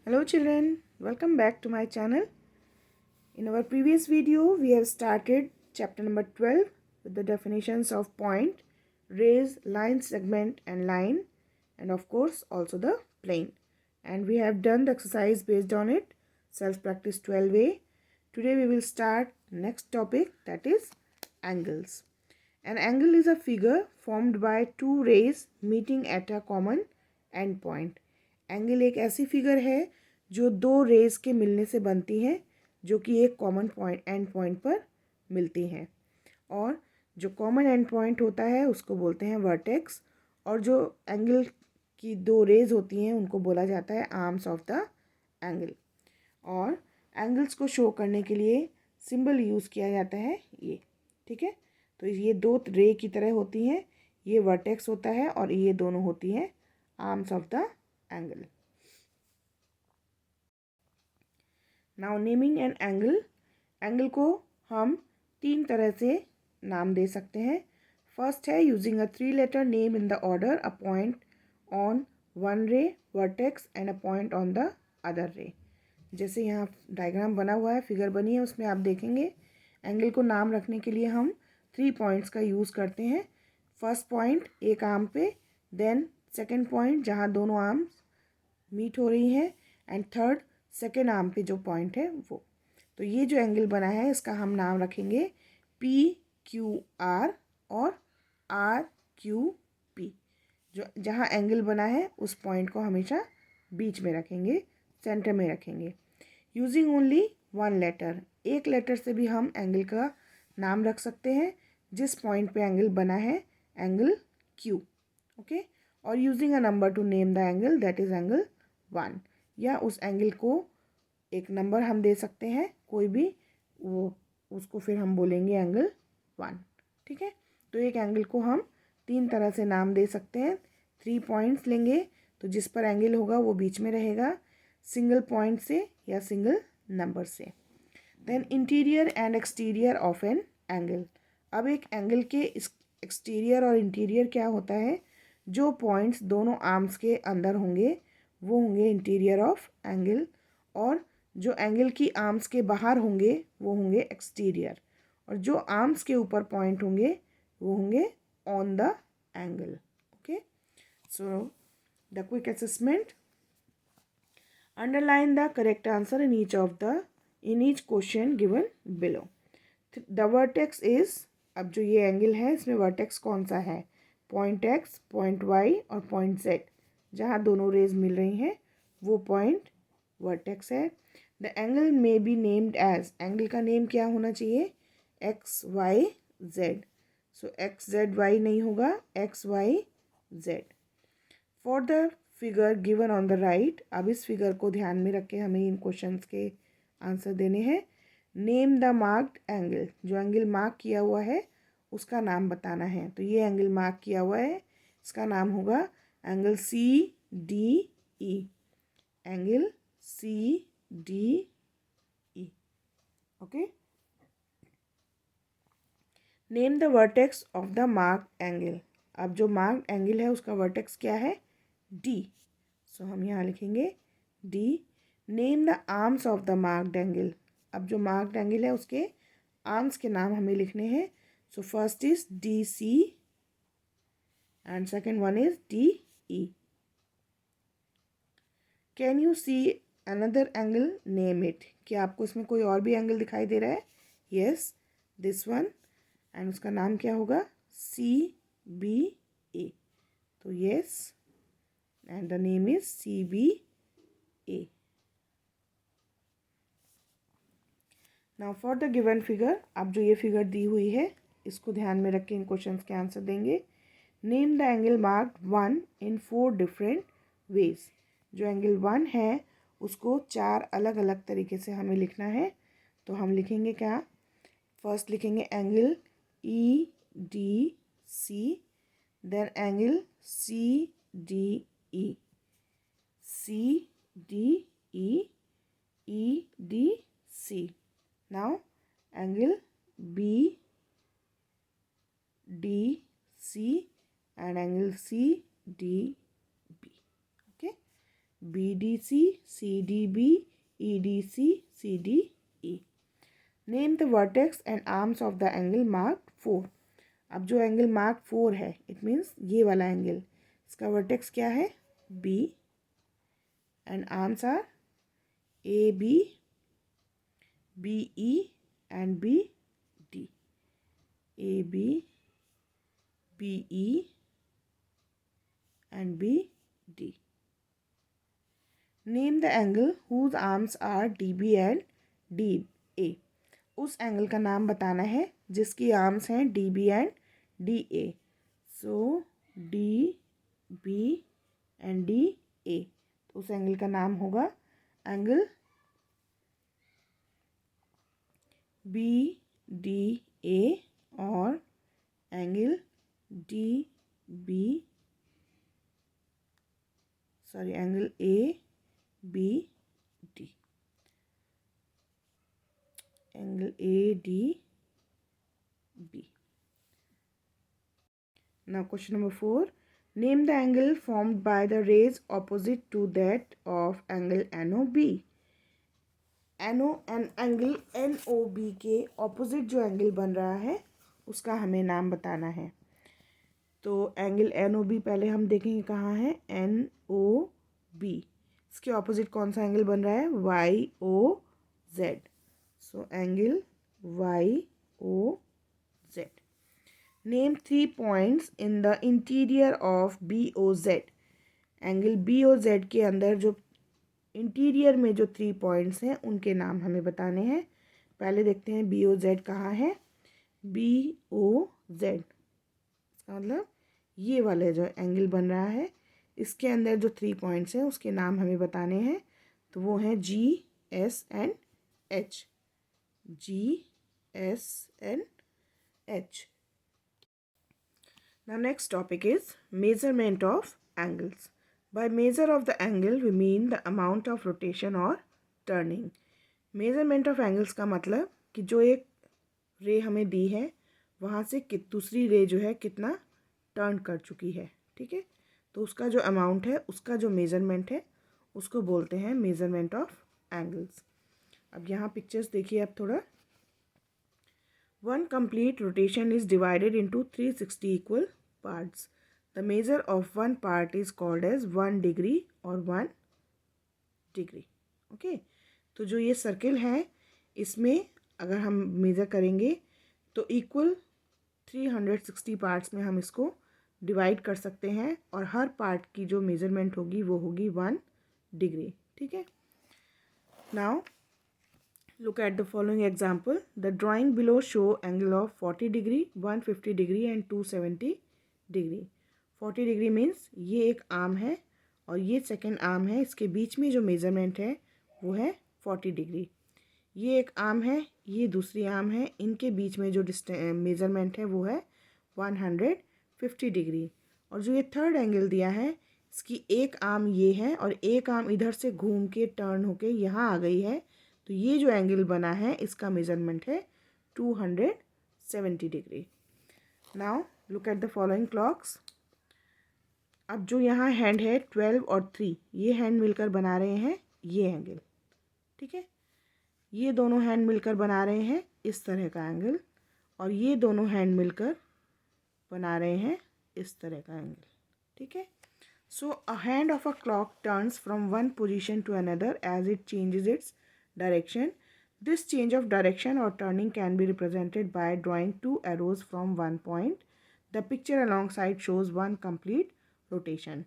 Hello children, welcome back to my channel. In our previous video, we have started chapter number 12 with the definitions of point, rays, line, segment and line, and of course also the plane. And we have done the exercise based on it, self-practice 12A. Today we will start next topic, that is angles. An angle is a figure formed by two rays meeting at a common end point. Angle एक ऐसी figure है जो दो raise के मिलने से बनती है जो कि एक कॉमन पॉइंट एंड पॉइंट पर मिलती हैं। और जो कॉमन एंड पॉइंट होता है उसको बोलते हैं वर्टेक्स, और जो एंगल की दो रेज होती हैं उनको बोला जाता है आर्म्स ऑफ द एंगल। और एंगल्स को शो करने के लिए सिंबल यूज़ किया जाता है ये, ठीक है। तो ये दो रे की तरह होती हैं, ये वर्टेक्स होता है और ये दोनों होती हैं arms of the angle. Now naming an angle, angle को हम तीन तरह से नाम दे सकते हैं। फर्स्ट है using a 3 letter name in the order, a point on one ray vertex and a point on the other ray. जैसे यहाँ डायग्राम बना हुआ है, फिगर बनी है, उसमें आप देखेंगे एंगल को नाम रखने के लिए हम 3 पॉइंट्स का यूज़ करते हैं। फर्स्ट पॉइंट एक आर्म पे, देन सेकंड पॉइंट जहाँ दोनों आर्म्स मीट हो रही हैं, एंड थर्ड सेकेंड आर्म पे जो पॉइंट है वो। तो ये जो एंगल बना है इसका हम नाम रखेंगे PQR और RQP। जो जहाँ एंगल बना है उस पॉइंट को हमेशा बीच में रखेंगे, सेंटर में रखेंगे। यूजिंग ओनली वन लेटर, एक लेटर से भी हम एंगल का नाम रख सकते हैं जिस पॉइंट पे एंगल बना है, एंगल Q, ओके। और using a number two name the angle, that is angle 1, या उस एंगल को एक नंबर हम दे सकते हैं कोई भी, वो उसको फिर हम बोलेंगे एंगल 1, ठीक है। तो एक एंगल को हम तीन तरह से नाम दे सकते हैं। 3 पॉइंट्स लेंगे तो जिस पर एंगल होगा वो बीच में रहेगा, सिंगल पॉइंट से या सिंगल नंबर से। Then interior and exterior of an angle. अब एक एंगल के एक्सटीरियर और इंटीरियर क्या होता है, जो पॉइंट्स दोनों आर्म्स के अंदर होंगे वो होंगे इंटीरियर ऑफ एंगल, और जो एंगल की आर्म्स के बाहर होंगे वो होंगे एक्सटीरियर, और जो आर्म्स के ऊपर पॉइंट होंगे वो होंगे on the angle, okay. So the quick assessment, underline the correct answer in each question given below. The vertex is, अब जो ये एंगल है इसमें वर्टेक्स कौन सा है, पॉइंट X, पॉइंट Y और पॉइंट Z, जहाँ दोनों रेज मिल रही हैं वो पॉइंट वर्टेक्स है। The angle may be named as, angle का नेम क्या होना चाहिए, XYZ। सो XZY नहीं होगा, XYZ। For the figure given on the right, अब इस फिगर को ध्यान में रख के हमें इन क्वेश्चंस के आंसर देने हैं। नेम द मार्क्ड एंगल, जो एंगल मार्क किया हुआ है उसका नाम बताना है। तो ये एंगल मार्क किया हुआ है, इसका नाम होगा angle CDE, angle CDE, okay. Name the vertex of the mark angle, अब जो मार्क एंगल है उसका वर्टेक्स क्या है, D। सो हम यहाँ लिखेंगे D। Name the arms of the marked angle, अब जो मार्क्ड एंगल है उसके आर्म्स के नाम हमें लिखने हैं। सो first is DC and second one is DE। Can you see another angle, name it, क्या आपको इसमें कोई और भी एंगल दिखाई दे रहा है, यस दिस वन, एंड उसका नाम क्या होगा, CBA। तो yes, and the name is CBA। Now for the given figure, अब जो ये फिगर दी हुई है इसको ध्यान में रख के इन क्वेश्चंस के आंसर देंगे। Name the angle marked 1 in 4 different ways, जो एंगल 1 है उसको 4 अलग अलग तरीके से हमें लिखना है। तो हम लिखेंगे क्या, फर्स्ट लिखेंगे angle EDC, then angle CDE, CDE, EDC। Now angle BDC and angle CDB, okay, BDC, CDB, EDC, CDE. Name the vertex and arms of the angle marked 4. अब जो एंगल मार्क 4 है, इट मीन्स ये वाला angle, इसका vertex क्या है? B, and arms are AB, BE and BD. AB, BE and BD. Name the angle whose arms are DB and DA. उस angle का नाम बताना है जिसकी आर्म्स हैं DB and DA. So DB and DA, तो उस एंगल का नाम होगा एंगल BDA और angle angle ABD. Angle ADB. Now question number 4. Name the angle formed by the rays opposite to that of angle NOB. Angle NOB के opposite जो angle बन रहा है उसका हमें नाम बताना है. तो एंगल NOB पहले हम देखेंगे कहाँ है. NOB, इसके ऑपोजिट कौन सा एंगल बन रहा है? YOZ. So angle YOZ. Name 3 points in the interior of BOZ. Angle BOZ के अंदर जो इंटीरियर में जो 3 पॉइंट्स हैं उनके नाम हमें बताने हैं. पहले देखते हैं BOZ कहाँ है. BOZ, इसका मतलब ये वाला जो एंगल बन रहा है इसके अंदर जो 3 पॉइंट्स हैं उसके नाम हमें बताने हैं. तो वो हैं G, S and H. G, S and H. Now next topic is measurement of angles. By measure of the angle we mean the amount of rotation or turning. Measurement of angles का मतलब कि जो एक रे हमें दी है वहाँ से दूसरी रे जो है कितना टर्न कर चुकी है. ठीक है, तो उसका जो अमाउंट है, उसका जो मेजरमेंट है उसको बोलते हैं मेजरमेंट ऑफ एंगल्स. अब यहाँ पिक्चर्स देखिए आप थोड़ा. One complete rotation is divided into 360 equal parts. The measure of one part is called as 1 degree or 1 degree. Okay, तो जो ये सर्किल है इसमें अगर हम मेज़र करेंगे तो इक्वल 360 पार्ट्स में हम इसको डिवाइड कर सकते हैं और हर पार्ट की जो मेजरमेंट होगी वो होगी 1 डिग्री. ठीक है. Now look at the following example. The drawing below show angle of 40 degree, 150 degree and 270 degree. 40 degree means ये एक आर्म है और ये सेकेंड आर्म है. इसके बीच में जो मेजरमेंट है वो है 40 डिग्री. ये एक आर्म है, ये दूसरी आर्म है, इनके बीच में जो मेजरमेंट है वो है 150 डिग्री. और जो ये थर्ड एंगल दिया है इसकी एक आर्म ये है और एक आर्म इधर से घूम के टर्न होके यहाँ आ गई है. तो ये जो एंगल बना है इसका मेजरमेंट है 270 degree. Now look at the following clocks. अब जो यहाँ हैंड है 12 और 3, ये हैंड मिलकर बना रहे हैं ये एंगल. ठीक है, ये दोनों हैंड मिलकर बना रहे हैं इस तरह का एंगल और ये दोनों हैंड मिलकर बना रहे हैं इस तरह का एंगल. ठीक है. So a hand of a clock turns from one position to another as it changes its direction. This change of direction or turning can be represented by drawing 2 arrows from one point. The picture alongside shows one complete rotation.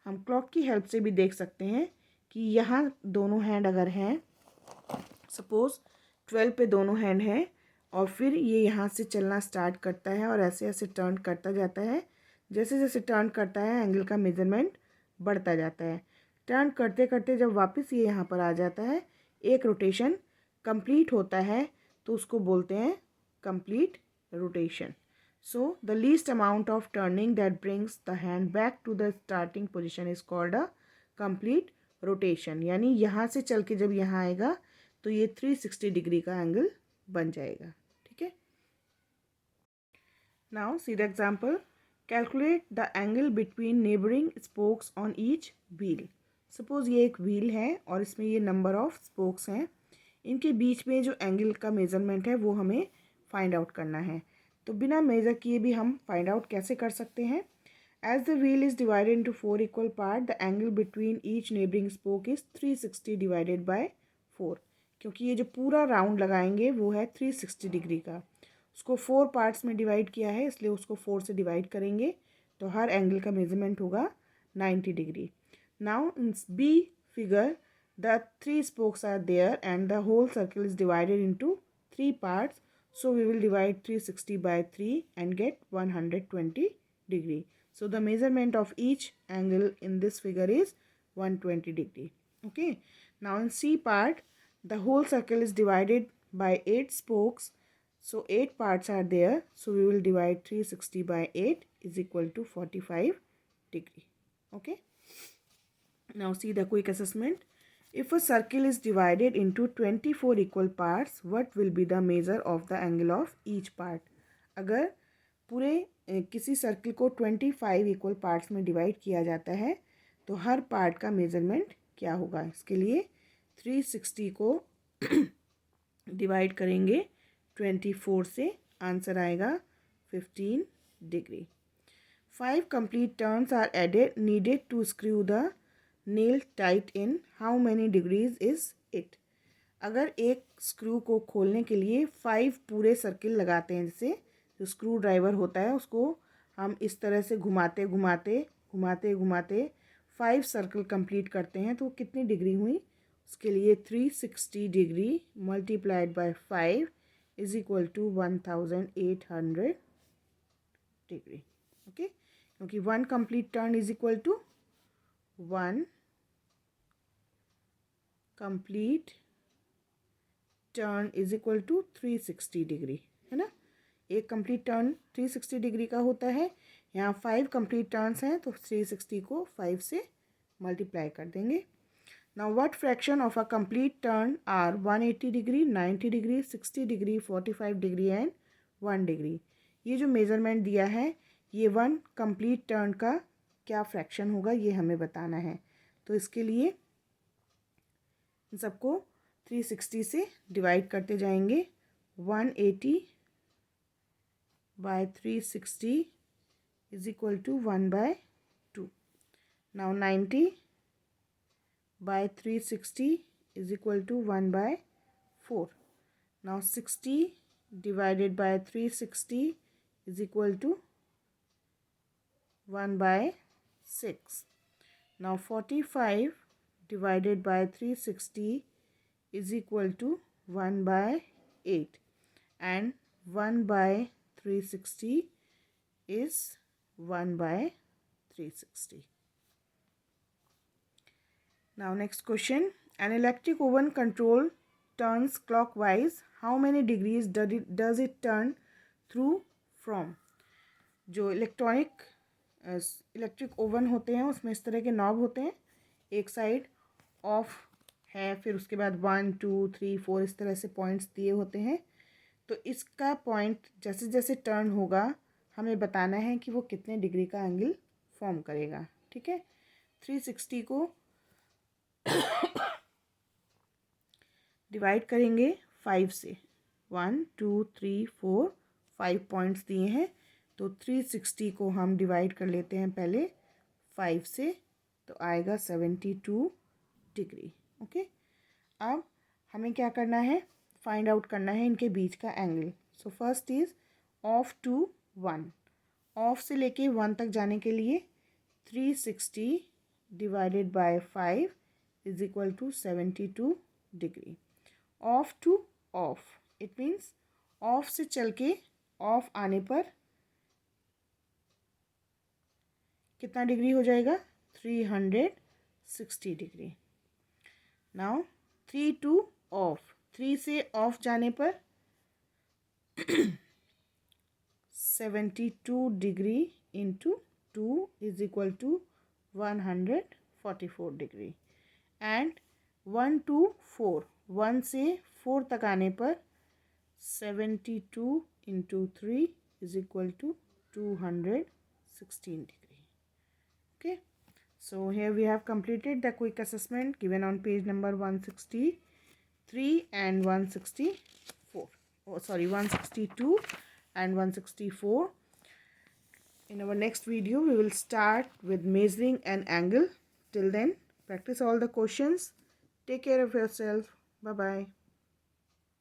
हम clock की help से भी देख सकते हैं कि यहाँ दोनों हैंड अगर हैं, सपोज 12 पे दोनों हैंड हैं और फिर ये यहाँ से चलना स्टार्ट करता है और ऐसे ऐसे टर्न करता जाता है. जैसे जैसे टर्न करता है एंगल का मेजरमेंट बढ़ता जाता है. टर्न करते करते जब वापस ये यहाँ पर आ जाता है, एक रोटेशन कंप्लीट होता है तो उसको बोलते हैं complete rotation. So the least amount of turning that brings the hand back to the starting position is called a complete rotation. यानी यहाँ से चल के जब यहाँ आएगा तो ये 360 डिग्री का एंगल बन जाएगा. ठीक है. Now see the example. Calculate the angle between neighbouring spokes on each wheel. Suppose ये एक व्हील है और इसमें ये नंबर ऑफ़ स्पोक्स हैं, इनके बीच में जो एंगल का मेज़रमेंट है वो हमें फाइंड आउट करना है। तो बिना मेज़र किए भी हम फाइंड आउट कैसे कर सकते हैं? As the wheel is divided into 4 equal part, the angle between each neighbouring spoke is 360 divided by 4। क्योंकि ये जो पूरा राउंड लगाएंगे वो है 360 डिग्री का, उसको 4 पार्ट्स में डिवाइड किया है, इसलिए उसको 4 से डिवाइड करेंगे तो हर एंगल का मेजरमेंट होगा 90 degree. Now in B figure the 3 spokes are there and the whole circle is divided into 3 parts, so we will divide 360 by 3 and get 120 degree. So the measurement of each angle in this figure is 120 degree. Okay, now in C part the whole circle is divided by 8 spokes, so 8 parts are there, so we will divide 360 by 8 is equal to 45 degree. Okay, now see the quick assessment. If a circle is divided into 24 equal parts, what will be the measure of the angle of each part? अगर पूरे किसी circle को 25 equal parts में divide किया जाता है तो हर part का मेजरमेंट क्या होगा? इसके लिए 360 को डिवाइड करेंगे 24 से, आंसर आएगा 15 degree. 5 complete turns are needed to screw the nail tight in. How many degrees is it? अगर एक स्क्रू को खोलने के लिए 5 पूरे सर्किल लगाते हैं, जैसे जो स्क्रू ड्राइवर होता है उसको हम इस तरह से घुमाते घुमाते घुमाते घुमाते 5 सर्किल कंप्लीट करते हैं तो कितनी डिग्री हुई? उसके लिए 360 degree multiplied by 5 is equal to 1800 degree. Okay, क्योंकि 1 complete turn is equal to 1 complete turn is equal to 360 degree, है ना। एक कंप्लीट टर्न 360 डिग्री का होता है, यहाँ 5 कंप्लीट टर्न्स हैं तो 360 को 5 से मल्टीप्लाई कर देंगे। Now what fraction of a complete turn are 180 degree, 90 degree, 60 degree, 45 degree and 1 degree. ये जो मेज़रमेंट दिया है ये 1 कंप्लीट टर्न का क्या फ्रैक्शन होगा ये हमें बताना है। तो इसके लिए इन सबको 360 से डिवाइड करते जाएंगे। 180 by 360 is equal to 1/2। Now 90 by 360 is equal to 1/4। Now 60 divided by 360 is equal to 1/6. Now 45 divided by 360 is equal to 1/8 and 1/360 is 1/360. Now next question. An electric oven control turns clockwise. How many degrees does it turn through from? जो electric oven होते हैं उसमें इस तरह के knob होते हैं, एक साइड ऑफ है, फिर उसके बाद 1 2 3 4 इस तरह से पॉइंट्स दिए होते हैं। तो इसका पॉइंट जैसे जैसे टर्न होगा हमें बताना है कि वो कितने डिग्री का एंगल फॉर्म करेगा। ठीक है, 360 को डिवाइड करेंगे 5 से, 1 2 3 4 5 पॉइंट्स दिए हैं तो 360 को हम डिवाइड कर लेते हैं पहले 5 से, तो आएगा 72 डिग्री। ओके, अब हमें क्या करना है, फाइंड आउट करना है इनके बीच का एंगल। So first is off to 1, off से लेके 1 तक जाने के लिए 360 divided by 5 is equal to 72 degree. Off to off, it means off से चल के ऑफ आने पर कितना डिग्री हो जाएगा, 360 डिग्री। नाउ 3 टू ऑफ, 3 से ऑफ जाने पर 72 degree into 2 is equal to 144 degree. And 1 to 4, 1 से 4 तक आने पर 72 into 3 is equal to 216 degree. Okay, So here we have completed the quick assessment given on page number 163 and 164. Oh, sorry, 162 and 164. In our next video, we will start with measuring an angle. Till then, practice all the questions. Take care of yourself. Bye-bye.